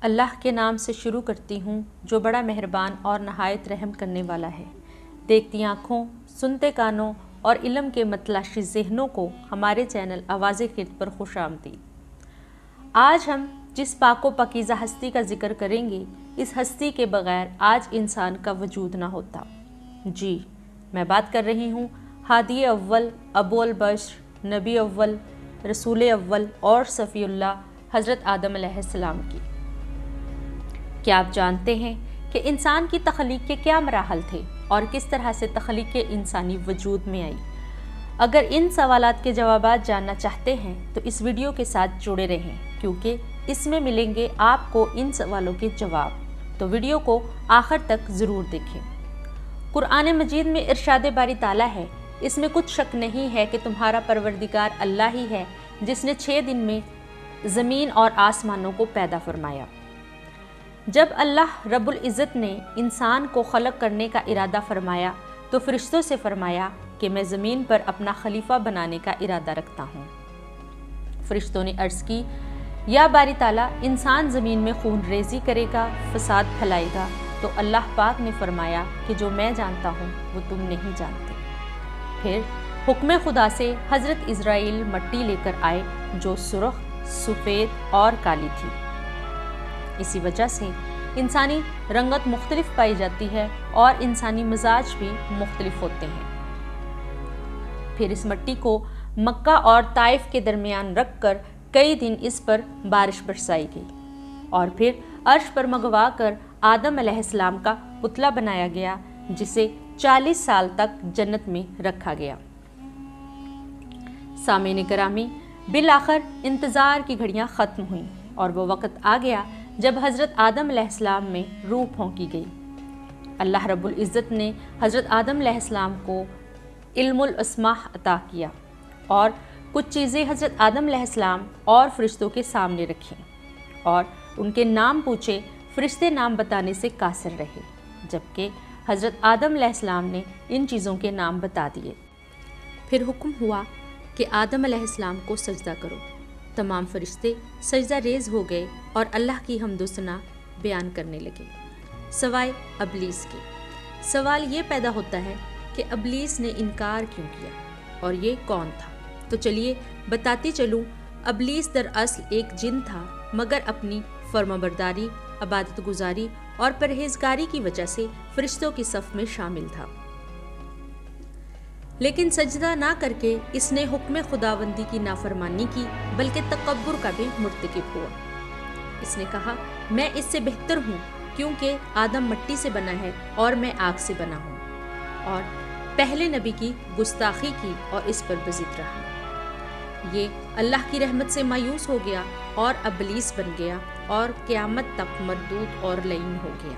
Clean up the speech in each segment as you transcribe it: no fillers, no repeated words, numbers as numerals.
اللہ کے نام سے شروع کرتی ہوں جو بڑا مہربان اور نہایت رحم کرنے والا ہے۔ دیکھتی آنکھوں، سنتے کانوں اور علم کے متلاشی ذہنوں کو ہمارے چینل آواز خرد پر خوش آمدید۔ آج ہم جس پاک و پاکیزہ ہستی کا ذکر کریں گے، اس ہستی کے بغیر آج انسان کا وجود نہ ہوتا۔ جی، میں بات کر رہی ہوں ہادی اول، ابو البشر، نبی اول، رسول اول اور صفی اللہ حضرت آدم علیہ السلام کی۔ کیا آپ جانتے ہیں کہ انسان کی تخلیق کے کیا مراحل تھے اور کس طرح سے تخلیق انسانی وجود میں آئی؟ اگر ان سوالات کے جوابات جاننا چاہتے ہیں تو اس ویڈیو کے ساتھ جڑے رہیں، کیونکہ اس میں ملیں گے آپ کو ان سوالوں کے جواب، تو ویڈیو کو آخر تک ضرور دیکھیں۔ قرآن مجید میں ارشاد باری تعالیٰ ہے، اس میں کچھ شک نہیں ہے کہ تمہارا پروردگار اللہ ہی ہے جس نے 6 دن میں زمین اور آسمانوں کو پیدا فرمایا۔ جب اللہ رب العزت نے انسان کو خلق کرنے کا ارادہ فرمایا تو فرشتوں سے فرمایا کہ میں زمین پر اپنا خلیفہ بنانے کا ارادہ رکھتا ہوں۔ فرشتوں نے عرض کی، یا باری تعالیٰ، انسان زمین میں خون ریزی کرے گا، فساد پھیلائے گا، تو اللہ پاک نے فرمایا کہ جو میں جانتا ہوں وہ تم نہیں جانتے۔ پھر حکم خدا سے حضرت اسرائیل مٹی لے کر آئے جو سرخ، سفید اور کالی تھی۔ اسی وجہ سے انسانی رنگت مختلف پائی جاتی ہے اور انسانی مزاج بھی مختلف ہوتے ہیں۔ پھر اس مٹی کو مکہ اور طائف کے درمیان رکھ کر کئی دن اس پر بارش برسائی گئی، اور پھر عرش پر منگوا کر آدم علیہ السلام کا پتلا بنایا گیا، جسے 40 سال تک جنت میں رکھا گیا۔ سامعین گرامی، بالآخر انتظار کی گھڑیاں ختم ہوئیں اور وہ وقت آ گیا جب حضرت آدم علیہ السلام میں روح پھونکی گئی۔ اللہ رب العزت نے حضرت آدم علیہ السلام کو علم الاسماء عطا کیا اور کچھ چیزیں حضرت آدم علیہ السلام اور فرشتوں کے سامنے رکھیں اور ان کے نام پوچھے۔ فرشتے نام بتانے سے قاصر رہے، جبکہ حضرت آدم علیہ السلام نے ان چیزوں کے نام بتا دیے۔ پھر حکم ہوا کہ آدم علیہ السلام کو سجدہ کرو۔ تمام فرشتے سجدہ ریز ہو گئے اور اللہ کی حمد و ثنا بیان کرنے لگے، سوائے ابلیس کے۔ سوال یہ پیدا ہوتا ہے کہ ابلیس نے انکار کیوں کیا اور یہ کون تھا؟ تو چلیے بتاتی چلوں۔ ابلیس دراصل ایک جن تھا، مگر اپنی فرمانبرداری، عبادت گزاری اور پرہیزگاری کی وجہ سے فرشتوں کی صف میں شامل تھا، لیکن سجدہ نہ کر کے اس نے حکم خداوندی کی نافرمانی کی، بلکہ تکبر کا بھی مرتکب ہوا۔ اس نے کہا، میں اس سے بہتر ہوں، کیونکہ آدم مٹی سے بنا ہے اور میں آگ سے بنا ہوں، اور پہلے نبی کی گستاخی کی اور اس پر بضد رہا۔ یہ اللہ کی رحمت سے مایوس ہو گیا اور ابلیس بن گیا اور قیامت تک مردود اور لعین ہو گیا۔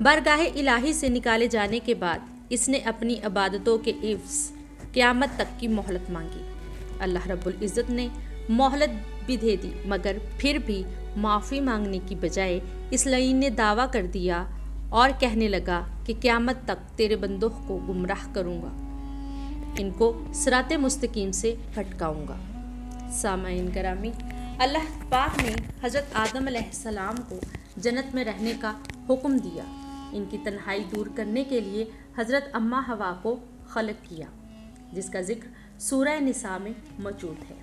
بارگاہ الہی سے نکالے جانے کے بعد اس نے اپنی عبادتوں کے عوض قیامت تک کی مہلت مانگی۔ اللہ رب العزت نے مہلت بھی دے دی، مگر پھر بھی معافی مانگنے کی بجائے اس لعین نے دعویٰ کر دیا اور کہنے لگا کہ قیامت تک تیرے بندوں کو گمراہ کروں گا، ان کو صراط مستقیم سے بھٹکاؤں گا۔ سامعین گرامی، اللہ پاک نے حضرت آدم علیہ السلام کو جنت میں رہنے کا حکم دیا۔ ان کی تنہائی دور کرنے کے لیے حضرت اماں حوا کو خلق کیا، جس کا ذکر سورہ نساء میں موجود ہے۔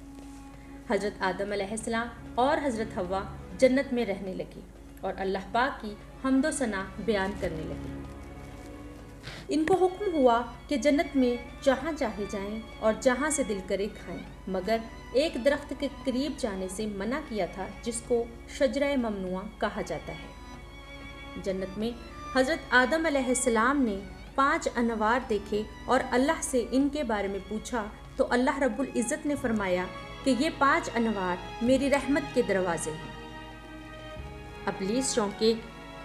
حضرت آدم علیہ السلام اور حضرت حوا جنت میں رہنے لگے اور اللہ پاک کی حمد و ثنا بیان کرنے لگے۔ ان کو حکم ہوا کہ جنت میں جہاں چاہے جائیں اور جہاں سے دل کرے کھائیں، مگر ایک درخت کے قریب جانے سے منع کیا تھا جس کو شجرہ ممنوعہ کہا جاتا ہے۔ جنت میں حضرت آدم علیہ السلام نے 5 انوار دیکھے اور اللہ سے ان کے بارے میں پوچھا تو اللہ رب العزت نے فرمایا کہ یہ 5 انوار میری رحمت کے دروازے ہیں۔ ابلیس چونکہ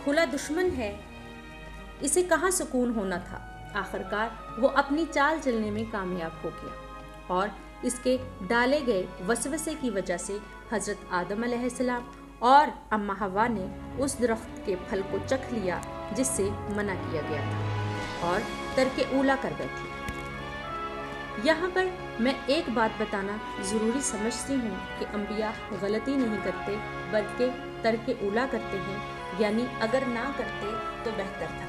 کھلا دشمن ہے، اسے کہاں سکون ہونا تھا۔ آخرکار وہ اپنی چال چلنے میں کامیاب ہو گیا اور اس کے ڈالے گئے وسوسے کی وجہ سے حضرت آدم علیہ السلام اور اماں حوا نے اس درخت کے پھل کو چکھ لیا جس سے منع کیا گیا تھا اور ترک اولا کر بیٹھی۔ یہاں پر میں ایک بات بتانا ضروری سمجھتی ہوں کہ انبیاء غلطی نہیں کرتے بلکہ ترک اولا کرتے ہیں، یعنی اگر نہ کرتے تو بہتر تھا۔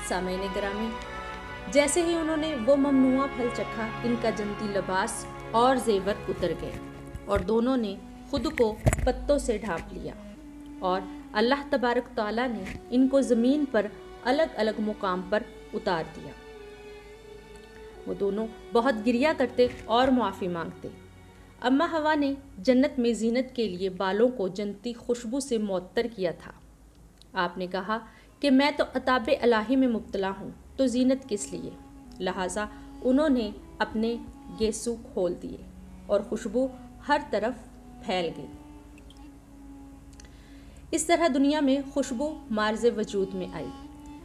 سامعین گرامی، جیسے ہی انہوں نے وہ ممنوعہ پھل چکھا، ان کا جنتی لباس اور زیور اتر گئے اور دونوں نے خود کو پتوں سے ڈھانپ لیا، اور اللہ تبارک تعالیٰ نے ان کو زمین پر الگ الگ مقام پر اتار دیا۔ وہ دونوں بہت گریہ کرتے اور معافی مانگتے۔ اماں حوا نے جنت میں زینت کے لیے بالوں کو جنتی خوشبو سے معطر کیا تھا۔ آپ نے کہا کہ میں تو عطاب الہی میں مبتلا ہوں، تو زینت کس لیے؟ لہٰذا انہوں نے اپنے گیسو کھول دیے اور خوشبو ہر طرف پھیل گئی۔ اس طرح دنیا میں خوشبو مارز وجود میں آئی۔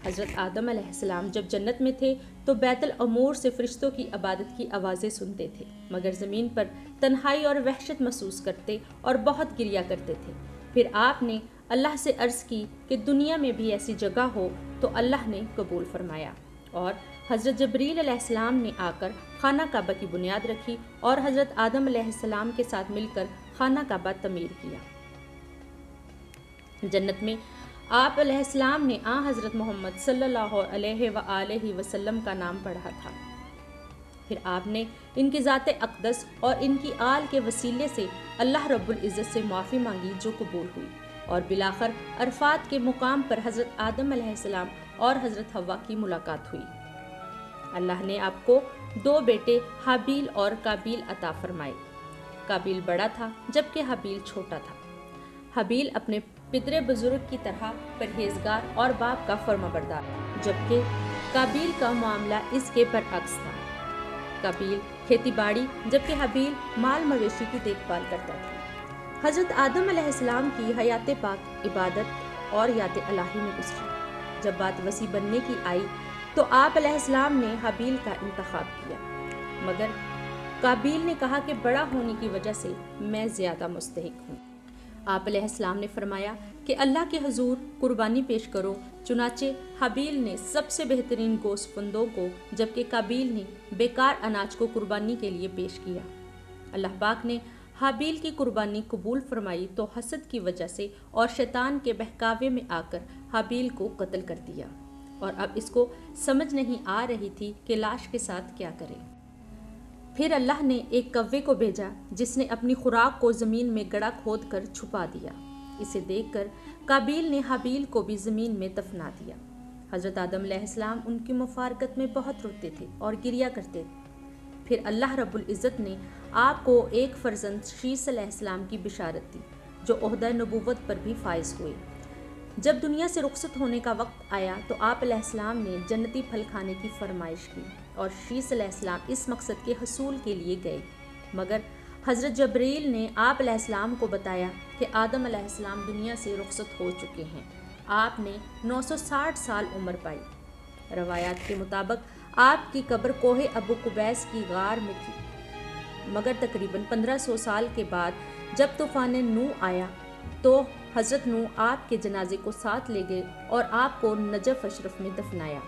حضرت آدم علیہ السلام جب جنت میں تھے تو بیت العمور سے فرشتوں کی عبادت کی آوازیں سنتے تھے، مگر زمین پر تنہائی اور وحشت محسوس کرتے اور بہت گریہ کرتے تھے۔ پھر آپ نے اللہ سے عرض کی کہ دنیا میں بھی ایسی جگہ ہو، تو اللہ نے قبول فرمایا، اور حضرت جبریل علیہ السلام نے آ کر خانہ کعبہ کی بنیاد رکھی اور حضرت آدم علیہ السلام کے ساتھ مل کر خانہ کعبہ تعمیر کیا۔ جنت میں آپ علیہ السلام نے حضرت محمد صلی اللہ علیہ وآلہ وسلم کا نام پڑھا تھا۔ پھر آپ نے ان کی ذات اقدس اور ان کی آل کے وسیلے سے اللہ رب العزت سے معافی مانگی، جو قبول ہوئی، اور بالآخر عرفات کے مقام پر حضرت آدم علیہ السلام اور حضرت حوا کی ملاقات ہوئی۔ اللہ نے آپ کو 2 بیٹے حابیل اور قابیل عطا فرمائے۔ قابیل بڑا تھا جبکہ حابیل چھوٹا تھا۔ حابیل اپنے پدر بزرگ کی طرح پرہیزگار اور باپ کا فرمانبردار، جبکہ قابیل کا معاملہ اس کے برعکس تھا۔ قابیل کھیتی باڑی جبکہ حابیل مال مویشی کی دیکھ بھال کرتا تھا۔ حضرت آدم علیہ السلام کی حیات پاک عبادت اور یاد الہی میں گزری۔ جب بات وسیع بننے کی آئی تو آپ علیہ السلام نے حابیل کا انتخاب کیا، مگر قابیل نے کہا کہ بڑا ہونے کی وجہ سے میں زیادہ مستحق ہوں۔ آپ علیہ السلام نے فرمایا کہ اللہ کے حضور قربانی پیش کرو، چنانچہ حابیل نے سب سے بہترین گوشت بندوں کو، جبکہ قابیل نے بیکار اناج کو قربانی کے لیے پیش کیا۔ اللہ پاک نے حابیل کی قربانی قبول فرمائی تو حسد کی وجہ سے اور شیطان کے بہکاوے میں آ کر حابیل کو قتل کر دیا، اور اب اس کو سمجھ نہیں آ رہی تھی کہ لاش کے ساتھ کیا کرے۔ پھر اللہ نے ایک کوے کو بھیجا جس نے اپنی خوراک کو زمین میں گڑھا کھود کر چھپا دیا۔ اسے دیکھ کر قابیل نے حابیل کو بھی زمین میں دفنا دیا۔ حضرت آدم علیہ السلام ان کی مفارقت میں بہت روتے تھے اور گریہ کرتے تھے۔ پھر اللہ رب العزت نے آپ کو ایک فرزند شیس علیہ السلام کی بشارت دی، جو عہدہ نبوت پر بھی فائز ہوئے۔ جب دنیا سے رخصت ہونے کا وقت آیا تو آپ علیہ السلام نے جنتی پھل کھانے کی فرمائش کی، اور شیس علیہ السلام اس مقصد کے حصول کے لیے گئے، مگر حضرت جبریل نے آپ علیہ السلام کو بتایا کہ آدم علیہ السلام دنیا سے رخصت ہو چکے ہیں۔ آپ نے 960 سال عمر پائی۔ روایات کے مطابق آپ کی قبر کوہ ابو قبیس کی غار میں تھی، مگر تقریباً 1500 سال کے بعد جب طوفان نوح آیا تو حضرت نوح آپ کے جنازے کو ساتھ لے گئے اور آپ کو نجف اشرف میں دفنایا۔